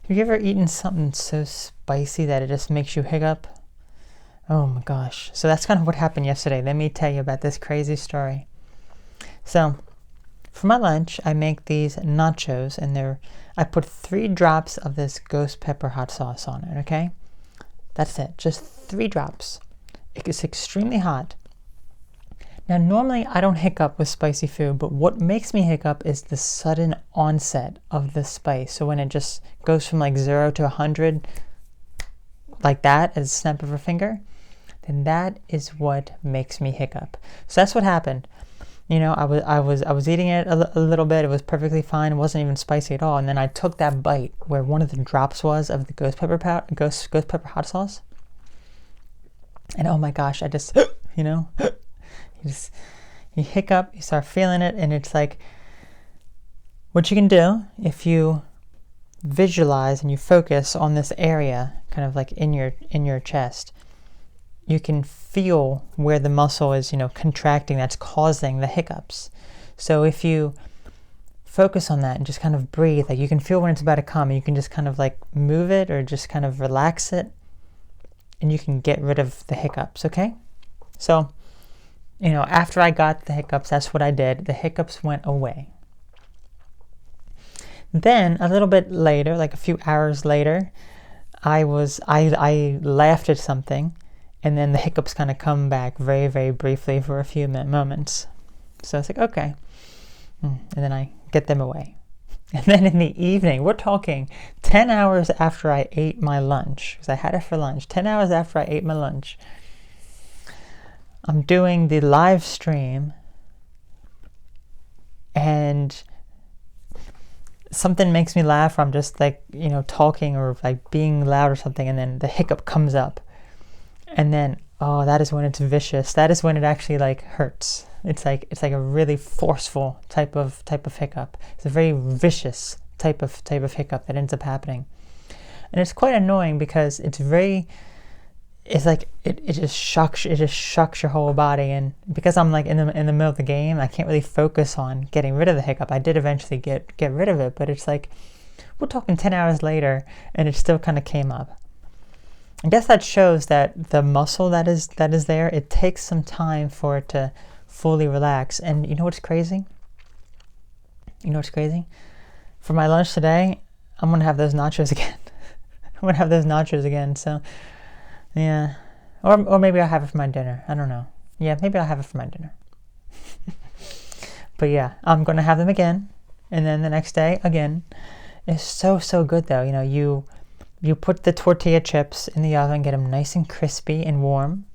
Have you ever eaten something so spicy that it just makes you hiccup? Oh my gosh. So that's kind of what happened yesterday. Let me tell you about this crazy story. So for my lunch, I make these nachos, and I put 3 drops of this ghost pepper hot sauce on it, okay? That's it, just 3 drops. It's extremely hot. Now, normally I don't hiccup with spicy food, but what makes me hiccup is the sudden onset of the spice. So when it just goes from like 0 to 100, like that, as a snap of a finger, then that is what makes me hiccup. So that's what happened. You know, I was eating it a little bit. It was perfectly fine. It wasn't even spicy at all. And then I took that bite where one of the drops was of the ghost pepper hot sauce. And oh my gosh, I just, you hiccup, you start feeling it, and it's like, what you can do if you visualize and you focus on this area, kind of like in your chest, you can feel where the muscle is, contracting, that's causing the hiccups. So if you focus on that and just kind of breathe, like you can feel when it's about to come, and you can just kind of like move it or just kind of relax it, and you can get rid of the hiccups, okay? So, after I got the hiccups, that's what I did. The hiccups went away. Then a little bit later, like a few hours later, I laughed at something, and then the hiccups kind of come back very, very briefly for a few moments. So it's like, okay. And then I get them away. And then in the evening, we're talking 10 hours after I ate my lunch, because I had it for lunch, 10 hours after I ate my lunch, I'm doing the live stream, and something makes me laugh, or I'm just like, talking or like being loud or something, and then the hiccup comes up. And then, oh, that is when it's vicious. That is when it actually like hurts. It's like a really forceful type of hiccup. It's a very vicious type of hiccup that ends up happening. And it's quite annoying because it's like it just shocks your whole body. And because I'm like in the middle of the game, I can't really focus on getting rid of the hiccup. I did eventually get rid of it, but it's like we're talking 10 hours later and it still kind of came up. I guess that shows that the muscle that is there, it takes some time for it to fully relax. And you know what's crazy? For my lunch today, I'm going to have those nachos again. So, yeah. Or maybe I'll have it for my dinner. I don't know. Yeah, maybe I'll have it for my dinner. But yeah, I'm going to have them again. And then the next day, again. It's so good, though. You put the tortilla chips in the oven, get them nice and crispy and warm.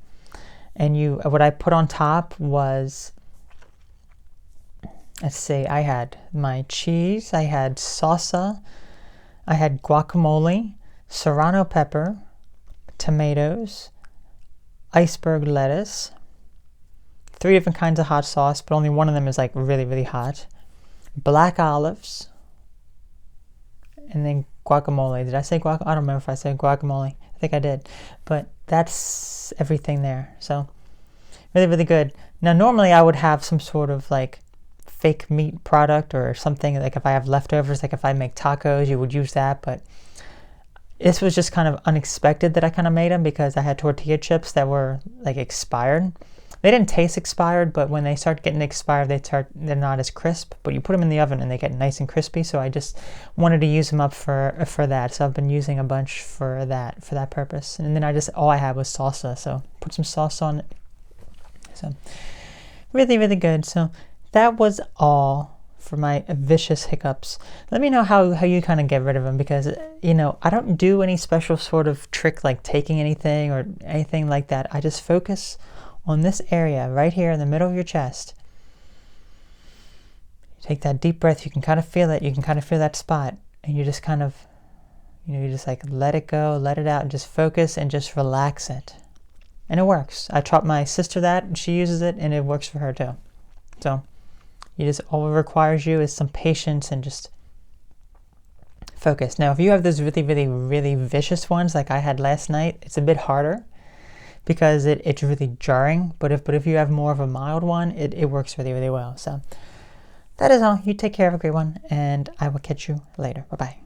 And what I put on top was, let's see, I had my cheese, I had salsa, I had guacamole, serrano pepper, tomatoes, iceberg lettuce, 3 different kinds of hot sauce, but only one of them is like really, really hot, black olives, and then guacamole. Did I say guacamole? I don't remember if I said guacamole. I think I did. But that's everything there. So really, really good. Now, normally I would have some sort of like fake meat product or something. Like if I have leftovers, like if I make tacos, you would use that. But this was just kind of unexpected that I kind of made them because I had tortilla chips that were like expired. They didn't taste expired, but when they start getting expired, they're not as crisp. But you put them in the oven and they get nice and crispy. So I just wanted to use them up for that. So I've been using a bunch for that purpose. And then all I had was salsa. So put some sauce on it. So really, really good. So that was all for my vicious hiccups. Let me know how you kind of get rid of them, because I don't do any special sort of trick like taking anything or anything like that. I just focus on this area right here in the middle of your chest. You take that deep breath, you can kind of feel it, you can kind of feel that spot, and you just kind of, you just like let it go, let it out, and just focus and just relax it. And it works. I taught my sister that, and she uses it, and it works for her too. So all it requires you is some patience and just focus. Now, if you have those really, really, really vicious ones like I had last night, it's a bit harder, because it's really jarring. But if you have more of a mild one, it works really, really well. So that is all. You take care, have a great one, and I will catch you later. Bye-bye.